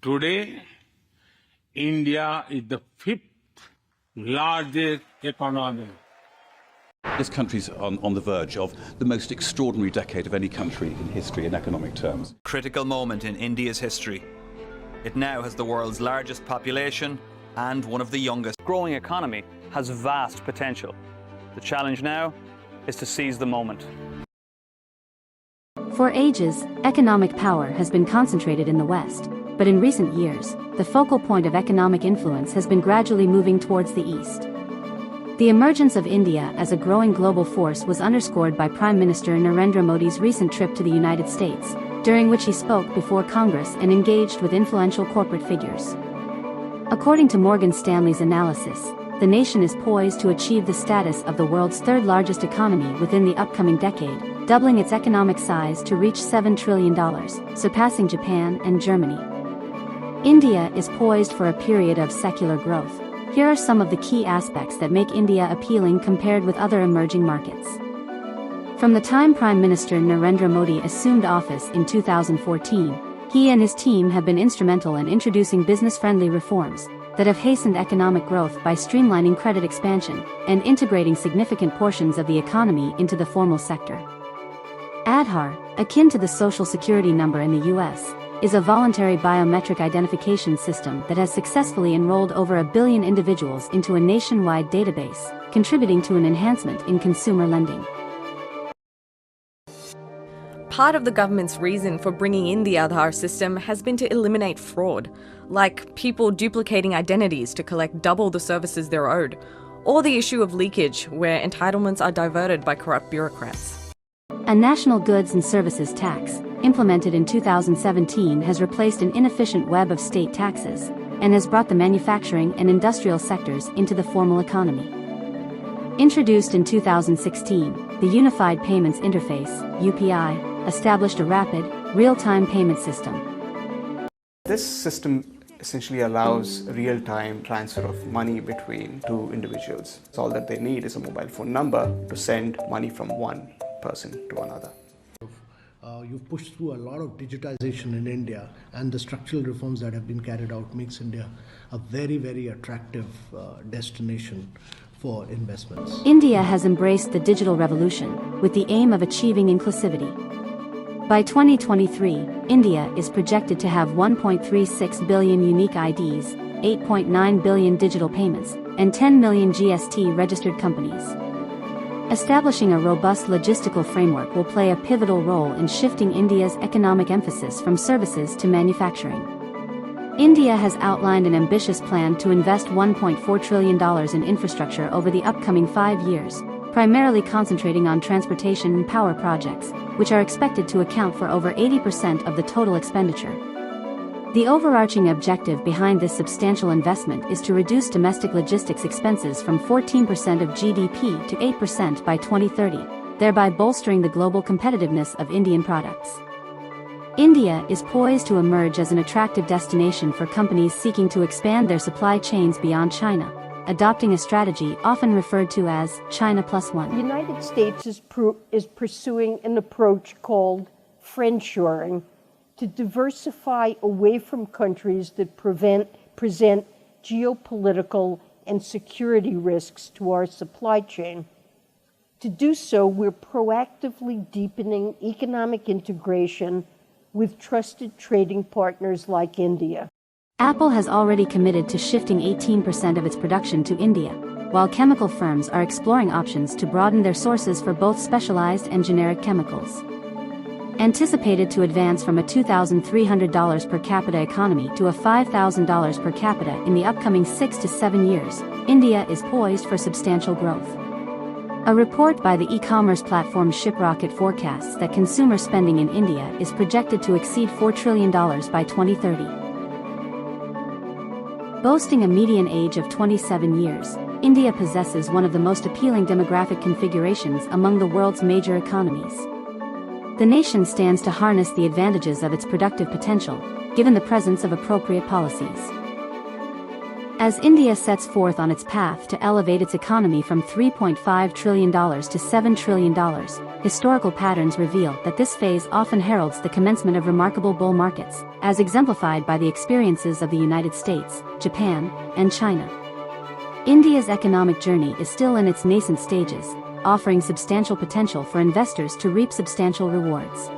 Today, India is the fifth largest economy. This country's on the verge of the most extraordinary decade of any country in history in economic terms. Critical moment in India's history. It now has the world's largest population and one of the youngest. Growing economy has vast potential. The challenge now is to seize the moment. For ages, economic power has been concentrated in the West, but in recent years, the focal point of economic influence has been gradually moving towards the East. The emergence of India as a growing global force was underscored by Prime Minister Narendra Modi's recent trip to the United States, during which he spoke before Congress and engaged with influential corporate figures. According to Morgan Stanley's analysis, the nation is poised to achieve the status of the world's third largest economy within the upcoming decade, doubling its economic size to reach $7 trillion, surpassing Japan and Germany. India is poised for a period of secular growth. Here are some of the key aspects that make India appealing compared with other emerging markets. From the time Prime Minister Narendra Modi assumed office in 2014, he and his team have been instrumental in introducing business-friendly reforms that have hastened economic growth by streamlining credit expansion and integrating significant portions of the economy into the formal sector. Aadhaar, akin to the Social Security number in the US, is a voluntary biometric identification system that has successfully enrolled over 1 billion individuals into a nationwide database, contributing to an enhancement in consumer lending. Part of the government's reason for bringing in the Aadhaar system has been to eliminate fraud, like people duplicating identities to collect double the services they're owed, or the issue of leakage where entitlements are diverted by corrupt bureaucrats. A national goods and services tax, implemented in 2017, has replaced an inefficient web of state taxes and has brought the manufacturing and industrial sectors into the formal economy. Introduced in 2016, the Unified Payments Interface, UPI, established a rapid, real-time payment system. This system essentially allows real-time transfer of money between two individuals. So all that they need is a mobile phone number to send money from one person to another. You've pushed through a lot of digitization in India, and the structural reforms that have been carried out makes India a very, very attractive destination for investments. India has embraced the digital revolution with the aim of achieving inclusivity. By 2023, India is projected to have 1.36 billion unique IDs, 8.9 billion digital payments, and 10 million GST-registered companies. Establishing a robust logistical framework will play a pivotal role in shifting India's economic emphasis from services to manufacturing. India has outlined an ambitious plan to invest $1.4 trillion in infrastructure over the upcoming 5 years, primarily concentrating on transportation and power projects, which are expected to account for over 80% of the total expenditure. The overarching objective behind this substantial investment is to reduce domestic logistics expenses from 14% of GDP to 8% by 2030, thereby bolstering the global competitiveness of Indian products. India is poised to emerge as an attractive destination for companies seeking to expand their supply chains beyond China, adopting a strategy often referred to as China Plus One. The United States is pursuing an approach called friendshoring, to diversify away from countries that present geopolitical and security risks to our supply chain. To do so, we're proactively deepening economic integration with trusted trading partners like India. Apple has already committed to shifting 18% of its production to India, while chemical firms are exploring options to broaden their sources for both specialized and generic chemicals. Anticipated to advance from a $2,300 per capita economy to a $5,000 per capita in the upcoming 6 to 7 years, India is poised for substantial growth. A report by the e-commerce platform ShipRocket forecasts that consumer spending in India is projected to exceed $4 trillion by 2030. Boasting a median age of 27 years, India possesses one of the most appealing demographic configurations among the world's major economies. The nation stands to harness the advantages of its productive potential, given the presence of appropriate policies. As India sets forth on its path to elevate its economy from $3.5 trillion to $7 trillion, historical patterns reveal that this phase often heralds the commencement of remarkable bull markets, as exemplified by the experiences of the United States, Japan, and China. India's economic journey is still in its nascent stages, offering substantial potential for investors to reap substantial rewards.